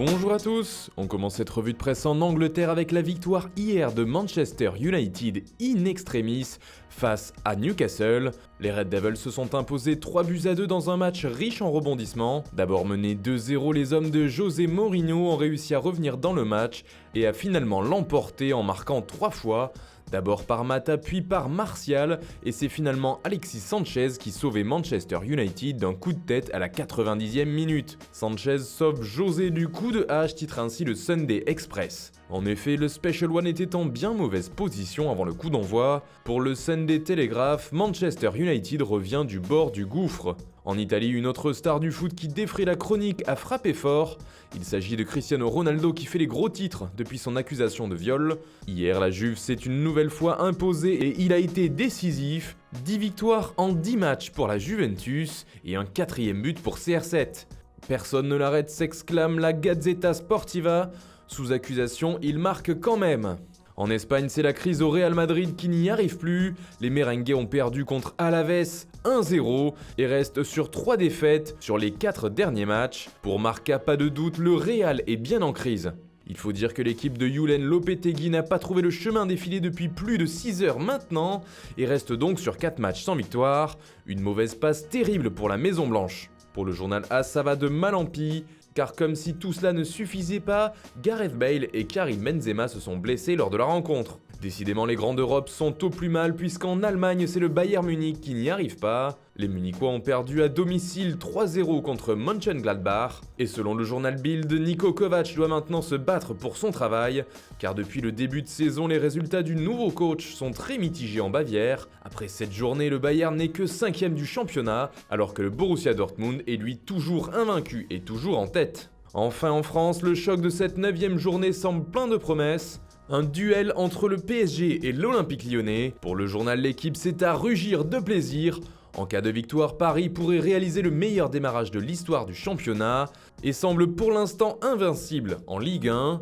Bonjour à tous. On commence cette revue de presse en Angleterre avec la victoire hier de Manchester United in extremis face à Newcastle. Les Red Devils se sont imposés 3-2 dans un match riche en rebondissements. D'abord menés 2-0, les hommes de José Mourinho ont réussi à revenir dans le match et à finalement l'emporter en marquant 3 fois. D'abord par Mata puis par Martial, et c'est finalement Alexis Sanchez qui sauvait Manchester United d'un coup de tête à la 90e minute. Sanchez sauve José du coup de hache, titre ainsi le Sunday Express. En effet, le Special One était en bien mauvaise position avant le coup d'envoi. Pour le Sunday Telegraph, Manchester United revient du bord du gouffre. En Italie, une autre star du foot qui défraie la chronique a frappé fort. Il s'agit de Cristiano Ronaldo qui fait les gros titres depuis son accusation de viol. Hier, la Juve s'est une nouvelle fois imposée et il a été décisif. 10 victoires en 10 matchs pour la Juventus et un 4e but pour CR7. Personne ne l'arrête, s'exclame la Gazzetta Sportiva. Sous accusation, il marque quand même. En Espagne, c'est la crise au Real Madrid qui n'y arrive plus. Les merengues ont perdu contre Alaves 1-0 et restent sur 3 défaites sur les 4 derniers matchs. Pour Marca, pas de doute, le Real est bien en crise. Il faut dire que l'équipe de Julen Lopetegui n'a pas trouvé le chemin défilé depuis plus de 6 heures maintenant et reste donc sur 4 matchs sans victoire. Une mauvaise passe terrible pour la Maison Blanche. Pour le journal AS, ça va de mal en pis. Car comme si tout cela ne suffisait pas, Gareth Bale et Karim Benzema se sont blessés lors de la rencontre. Décidément, les grands d'Europe sont au plus mal puisqu'en Allemagne, c'est le Bayern Munich qui n'y arrive pas. Les Munichois ont perdu à domicile 3-0 contre Mönchengladbach. Et selon le journal Bild, Niko Kovac doit maintenant se battre pour son travail, car depuis le début de saison, les résultats du nouveau coach sont très mitigés en Bavière. Après cette journée, le Bayern n'est que 5e du championnat, alors que le Borussia Dortmund est lui toujours invaincu et toujours en tête. Enfin en France, le choc de cette 9e journée semble plein de promesses. Un duel entre le PSG et l'Olympique Lyonnais. Pour le journal L'Équipe, c'est à rugir de plaisir. En cas de victoire, Paris pourrait réaliser le meilleur démarrage de l'histoire du championnat et semble pour l'instant invincible en Ligue 1.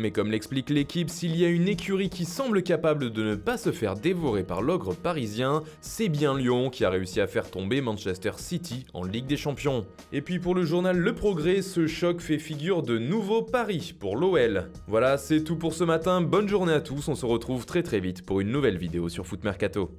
Mais comme l'explique L'Équipe, s'il y a une écurie qui semble capable de ne pas se faire dévorer par l'ogre parisien, c'est bien Lyon qui a réussi à faire tomber Manchester City en Ligue des Champions. Et puis pour le journal Le Progrès, ce choc fait figure de nouveau pari pour l'OL. Voilà, c'est tout pour ce matin, bonne journée à tous, on se retrouve très vite pour une nouvelle vidéo sur Foot Mercato.